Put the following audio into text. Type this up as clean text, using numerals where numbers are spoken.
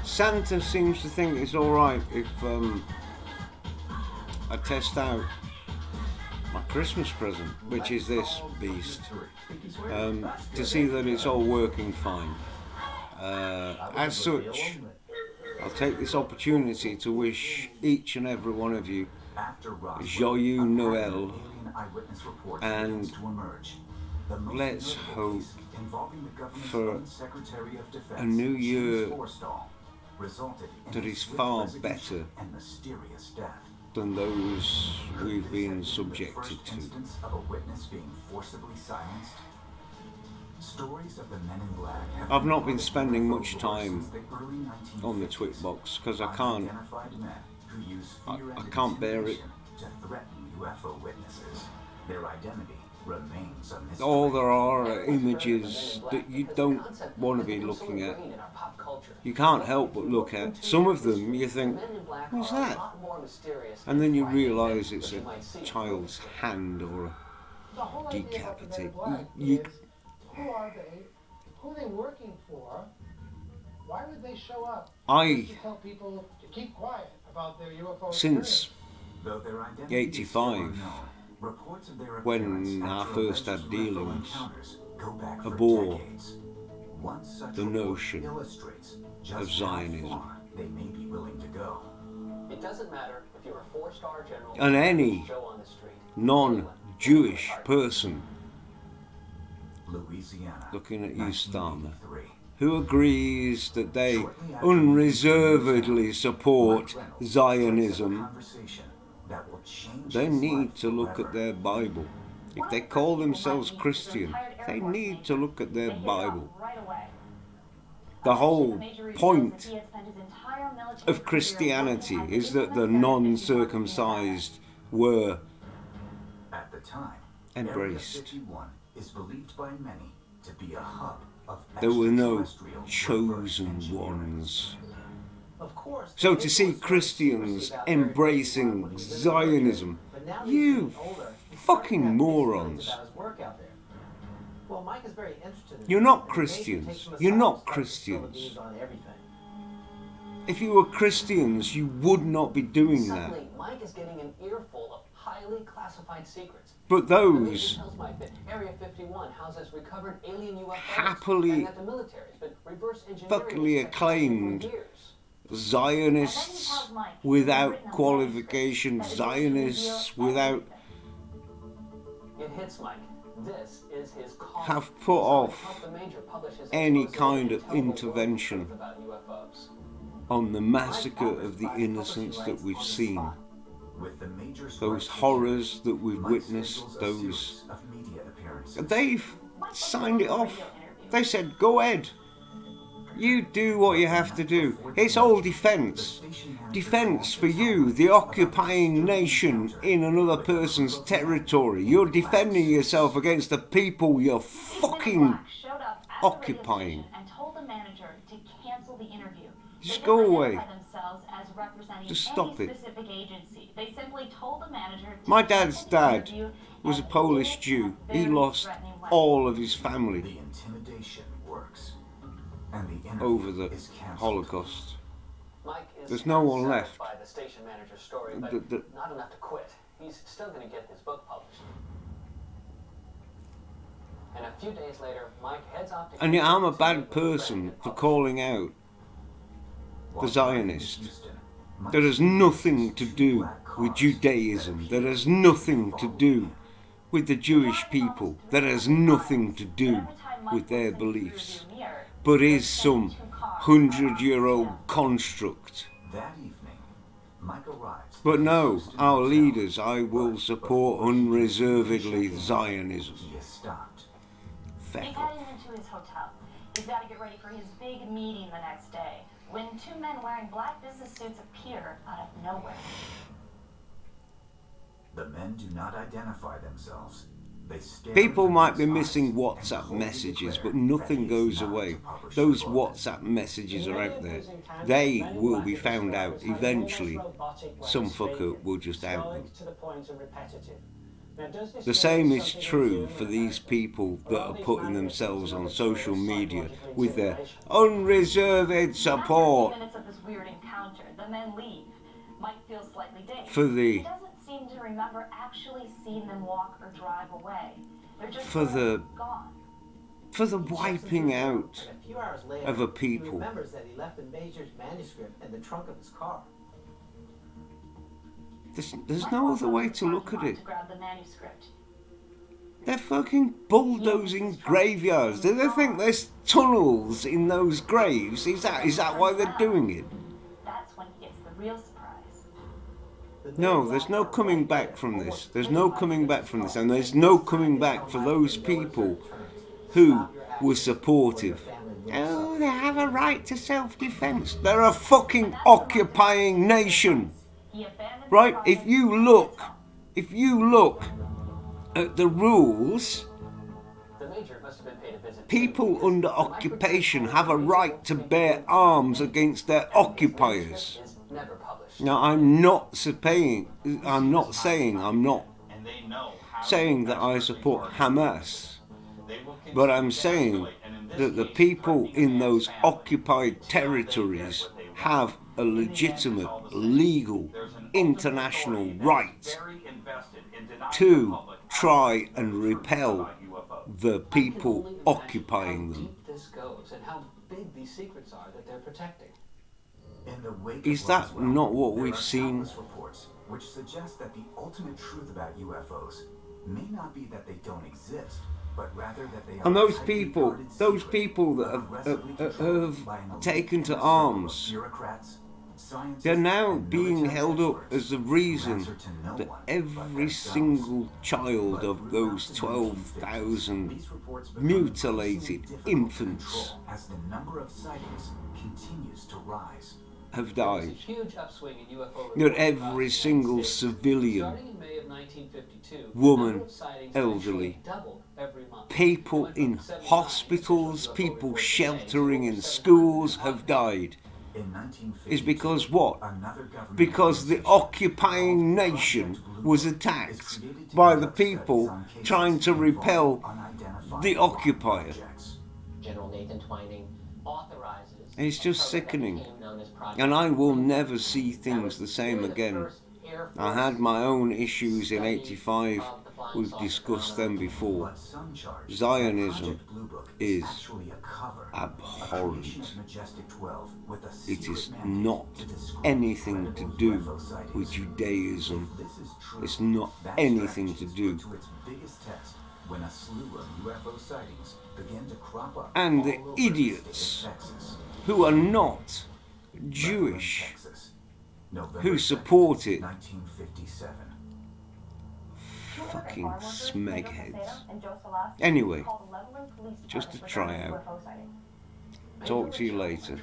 Santa seems to think it's alright if I test out my Christmas present, which is this beast, to see that it's all working fine. As such, I'll take this opportunity to wish each and every one of you Joyeux Noël, and let's hope for a new year that is far better than those we've been subjected to. I've not been spending much time on the Twitbox because I can't bear it. All there are images that you don't want to be looking at. You can't help but look at. Some of them you think, who's that? And then you realise it's a child's hand or a decapitated. Who are they? Who are they working for? Why would they show up? I tell people to keep quiet about their UFO since 85, when I first had dealings, abhor the notion of Zionism. And any non-Jewish person looking at you, Starmer, who agrees that they unreservedly support Zionism, they need to look at their Bible. If they call themselves Christian, they need to look at their Bible. The whole point of Christianity is that the non-circumcised were embraced. There were no chosen ones. So to see Christians embracing Zionism, you fucking morons. You're not Christians. You're not Christians. If you were Christians, you would not be doing that. But those happily, fuckily acclaimed Zionists without qualification, Zionists without, have put off any kind of intervention on the massacre of the innocents that we've seen. Those horrors that we've witnessed, they've signed it off. They said, go ahead. You do what you have to do. It's all defence. Defence for you, the occupying nation in another person's territory. You're defending yourself against the people you're fucking occupying. Just go away. Just stop it. My dad's dad was a Polish Jew. He lost all of his family over the Holocaust. There's no one left. Not enough to quit. He's still going to get his book published. And a few days later, Mike heads off to... And yet I'm a bad person for calling out the Zionists. That has nothing to do with Judaism. That has nothing to do with the Jewish people. That has nothing to do with their beliefs. But is some 100-year-old construct. But no, our leaders, I will support unreservedly Zionism. Feck off. Into his hotel. He's got to get ready for his big meeting the next day, when two men wearing black business suits appear out of nowhere. The men do not identify themselves. People might be missing WhatsApp messages, but nothing goes away. Those WhatsApp messages are out there. They will be found out eventually. Some fucker will just out them. The same is true for these people that are putting themselves on social media with their unreserved support and then leave. Mike feels slightly dazed. For the He doesn't seem to remember actually seeing them walk or drive away. They're just for the gone. for the wiping out And a few hours later, of a he people. remembers that he left the Major's manuscript in the trunk of his car. There's no other way to look at it. To grab the manuscript. They're fucking bulldozing graveyards. Do they think there's tunnels in those graves? Is that why they're doing it? That's when he gets the real surprise. No, there's no coming back from this. There's no coming back from this. And there's no coming back for those people who were supportive. Oh, they have a right to self-defense. They're a fucking occupying nation. Right? If you look at the rules, The Major must have been paid a visit. people under occupation have a right to bear arms against their occupiers. Is never published. Now, I'm not saying that I support Hamas, but I'm saying that the people in those occupied territories have a legitimate, legal, international right to try and repel the people occupying them. Deep this goes and how big these secrets are that they're protecting. In the wake Is of that Roswell, not what there we've are seen? countless reports which suggest that the ultimate truth about UFOs may not be that they don't exist, but rather that they are And those tightly people guarded that aggressively have controlled by an elite taken to inner circle of arms, bureaucrats, scientists, they're now and being military held up experts as the who reason answer to no that one but every themselves. single child But of throughout those the 12,000 these reports become mutilated increasingly difficult to infants control as the number of sightings continues to rise. have There was a died. huge upswing in UFO That reports every across the United single States. civilian, Starting in May of 1952, woman, the number of sightings elderly, actually doubled every month. people It went from in 79 hospitals, official UFO people reports a day sheltering to in over schools 700 have died. In 1952, Is because what? another government Because the organization occupying called nation Project Blue was Book is attacked created to by the conduct studies people on cases trying to involving repel unidentified the occupier. objects. General Nathan Twining authorizes. It's just a program that sickening. became known as Project And I will Blue Book. never see That things was the same really the again. first Air I Force had my own issues in study '85. of the flying We've saucer discussed phenomenon. them before. But some charge that Zionism Project Blue Book is actually a cover, abhorrent. a creation of Majestic 12 with a It secret is mandate not to discredit anything to credible do UFO sightings. with Judaism. If this is true, It's not that anything to strategy do. is put to its biggest test when a slew of UFO sightings begin to crop up And all the over idiots the state of Texas. who are not Bethlehem, Jewish, Texas, November who 2nd, support it. 1957. Fucking smegheads. Anyway, just a tryout. Talk to you later.